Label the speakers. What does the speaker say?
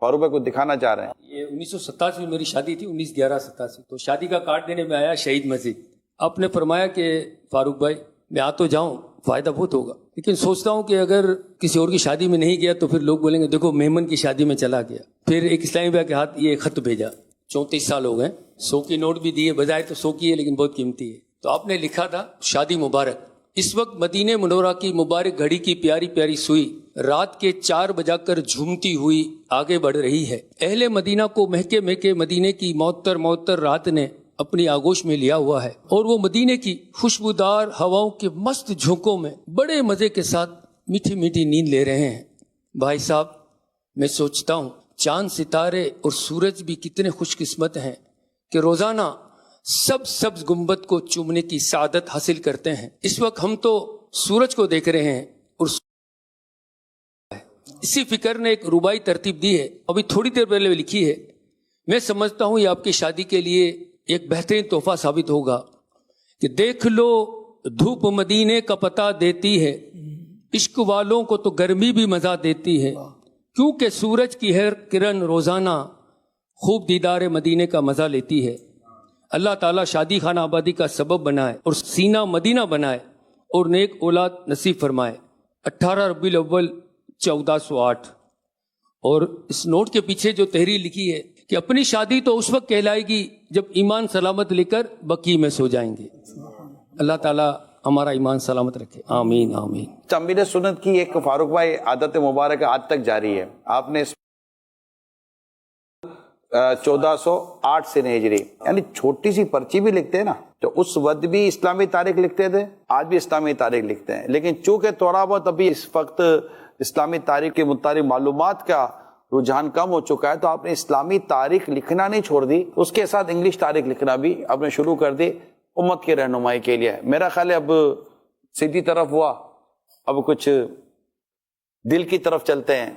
Speaker 1: फारूक भाई कुछ दिखाना चाह रहे हैं।
Speaker 2: ये 1987 में मेरी शादी थी, 19/11/87। तो शादी का कार्ड देने में आया शहीद मस्जिद। आपने फरमाया कि फारूक भाई मैं आ तो जाऊं, फ़ायदा बहुत होगा, लेकिन सोचता हूं कि अगर किसी और की शादी में नहीं गया तो फिर लोग बोलेंगे देखो मेहमान की शादी में चला गया। फिर एक इस्लामी भाई के हाथ ये खत भेजा, 34 साल हो गए, 100 की नोट भी दिए, बजाय तो 100 की है लेकिन बहुत कीमती है। तो आपने लिखा था शादी मुबारक। इस वक्त मदीने मुनव्वरा की मुबारक घड़ी की प्यारी प्यारी सुई रात के 4 बजाकर झूमती हुई आगे बढ़ रही है। अहले मदीना को महके महके मदीने की मौतर रात ने अपनी आगोश में लिया हुआ है और वो मदीने की खुशबूदार हवाओं के मस्त झोंकों में बड़े मजे के साथ मीठी मीठी नींद ले रहे हैं। भाई साहब, मैं सोचता हूँ चांद सितारे और सूरज भी कितने खुशकिस्मत हैं कि रोजाना सब सब्ज गुंबद को चूमने की सादत हासिल करते हैं। इस वक्त हम तो सूरज को देख रहे हैं और इसी फिक्र ने एक रुबाई तरतीब दी है, अभी थोड़ी देर पहले लिखी है। मैं समझता हूं ये आपकी शादी के लिए एक बेहतरीन तोहफा साबित होगा कि देख लो धूप मदीने का पता देती है, इश्क वालों को तो गर्मी भी मजा देती है, क्योंकि सूरज की हर किरण रोजाना खूब दीदार मदीने का मजा लेती है। अल्लाह ताला शादी खाना आबादी का सबब बनाए और सीना मदीना बनाए और नेक औलाद नसीब फरमाए। 18 रबीउल अव्वल 1408। और इस नोट के पीछे जो तहरीर लिखी है कि अपनी शादी तो उस वक्त कहलाएगी जब ईमान सलामत लेकर बकी में सो जाएंगे। अल्लाह ताला हमारा ईमान सलामत रखे, आमीन आमीन।
Speaker 1: तमीर सुन्नत की एक फारूक भाई आदत मुबारक आज तक जारी है। आपने 1408 से हिजरी यानी छोटी सी पर्ची भी लिखते हैं ना, तो उस वक्त भी इस्लामी तारीख लिखते थे, आज भी इस्लामी तारीख लिखते हैं, लेकिन चूंकि थोड़ा बहुत अभी इस वक्त इस्लामी तारीख के मुताबिक मालूमात का रुझान कम हो चुका है, तो आपने इस्लामी तारीख लिखना नहीं छोड़ दी, उसके साथ इंग्लिश तारीख लिखना भी आपने शुरू कर दी उम्मत की रहनुमाई के लिए। मेरा ख्याल है अब सीधी तरफ हुआ, अब कुछ दिल की तरफ चलते हैं।